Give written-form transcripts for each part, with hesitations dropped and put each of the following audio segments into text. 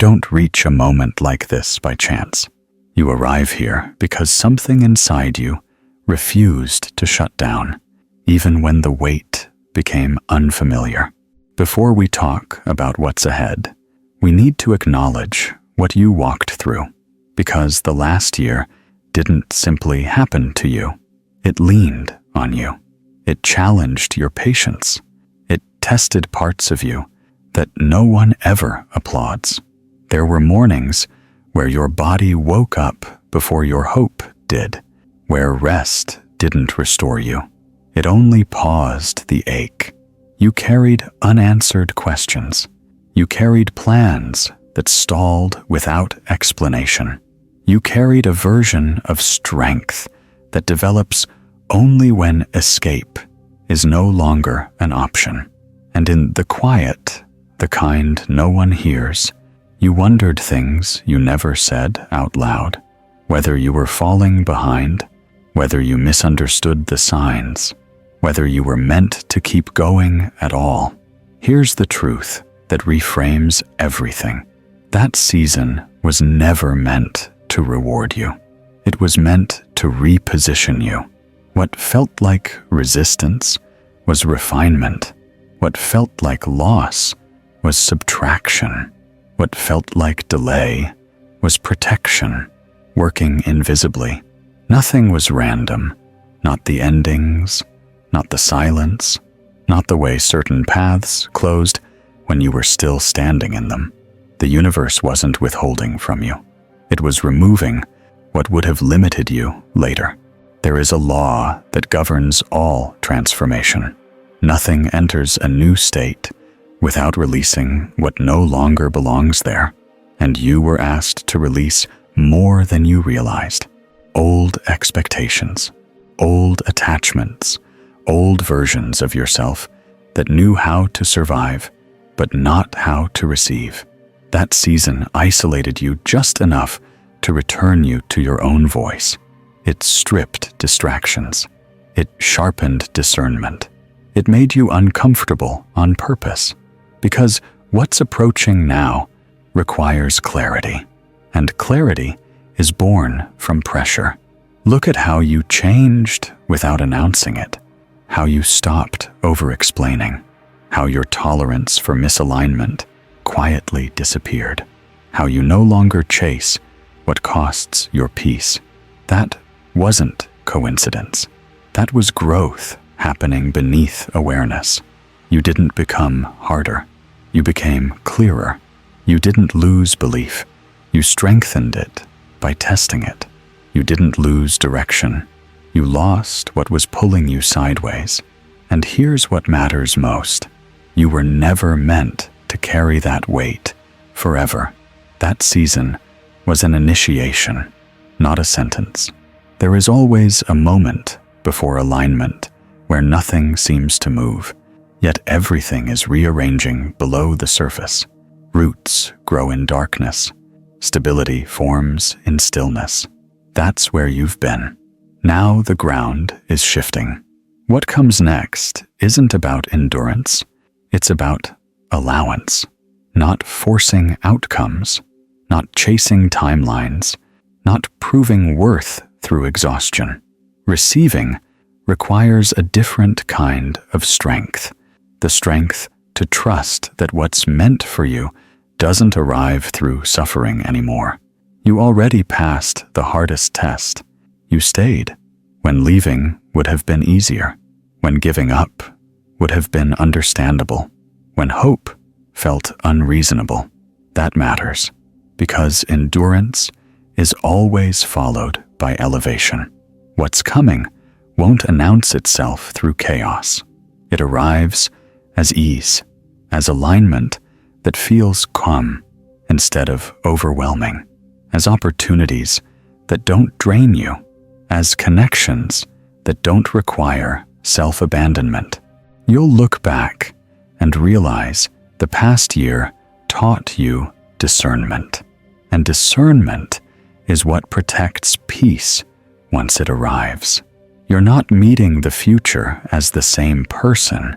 don't reach a moment like this by chance. You arrive here because something inside you refused to shut down, even when the weight became unfamiliar. Before we talk about what's ahead, we need to acknowledge what you walked through, because the last year didn't simply happen to you. It leaned on you. It challenged your patience. It tested parts of you that no one ever applauds. There were mornings where your body woke up before your hope did, where rest didn't restore you. It only paused the ache. You carried unanswered questions. You carried plans that stalled without explanation. You carried a version of strength that develops only when escape is no longer an option. And in the quiet, the kind no one hears, you wondered things you never said out loud, whether you were falling behind, whether you misunderstood the signs, whether you were meant to keep going at all. Here's the truth that reframes everything. That season was never meant to reward you. It was meant to reposition you. What felt like resistance was refinement. What felt like loss was subtraction. What felt like delay was protection, working invisibly. Nothing was random, not the endings, not the silence, not the way certain paths closed when you were still standing in them. The universe wasn't withholding from you. It was removing what would have limited you later. There is a law that governs all transformation. Nothing enters a new state without releasing what no longer belongs there, and you were asked to release more than you realized. Old expectations, old attachments, old versions of yourself that knew how to survive, but not how to receive. That season isolated you just enough to return you to your own voice. It stripped distractions. It sharpened discernment. It made you uncomfortable on purpose, because what's approaching now requires clarity, and clarity is born from pressure. Look at how you changed without announcing it, how you stopped over-explaining, how your tolerance for misalignment quietly disappeared, how you no longer chase what costs your peace. That wasn't coincidence. That was growth happening beneath awareness. You didn't become harder. You became clearer. You didn't lose belief. You strengthened it by testing it. You didn't lose direction. You lost what was pulling you sideways. And here's what matters most. You were never meant to carry that weight forever. That season was an initiation, not a sentence. There is always a moment before alignment where nothing seems to move, yet everything is rearranging below the surface. Roots grow in darkness. Stability forms in stillness. That's where you've been. Now the ground is shifting. What comes next isn't about endurance. It's about allowance, not forcing outcomes, not chasing timelines, not proving worth through exhaustion. Receiving requires a different kind of strength, the strength to trust that what's meant for you doesn't arrive through suffering anymore. You already passed the hardest test. You stayed when leaving would have been easier, when giving up would have been understandable, when hope felt unreasonable. That matters, because endurance is always followed by elevation. What's coming won't announce itself through chaos. It arrives as ease, as alignment that feels calm instead of overwhelming, as opportunities that don't drain you, as connections that don't require self-abandonment. You'll look back and realize the past year taught you discernment, and discernment is what protects peace once it arrives. You're not meeting the future as the same person.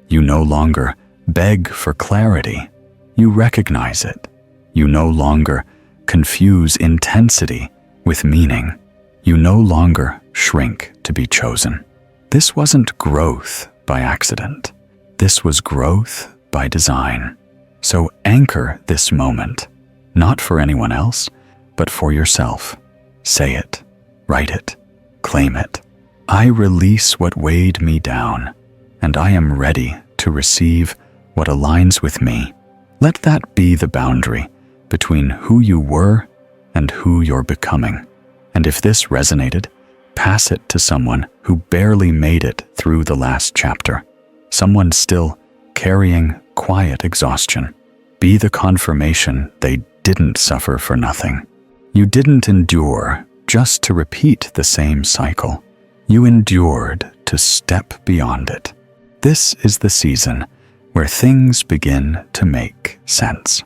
You no longer beg for clarity. You recognize it. You no longer confuse intensity with meaning. You no longer shrink to be chosen. This wasn't growth by accident. This was growth by design. So anchor this moment, not for anyone else, but for yourself. Say it, write it, claim it. I release what weighed me down, and I am ready to receive what aligns with me. Let that be the boundary between who you were and who you're becoming. And if this resonated, pass it to someone who barely made it through the last chapter. Someone still carrying quiet exhaustion. Be the confirmation they didn't suffer for nothing. You didn't endure just to repeat the same cycle. You endured to step beyond it. This is the season where things begin to make sense.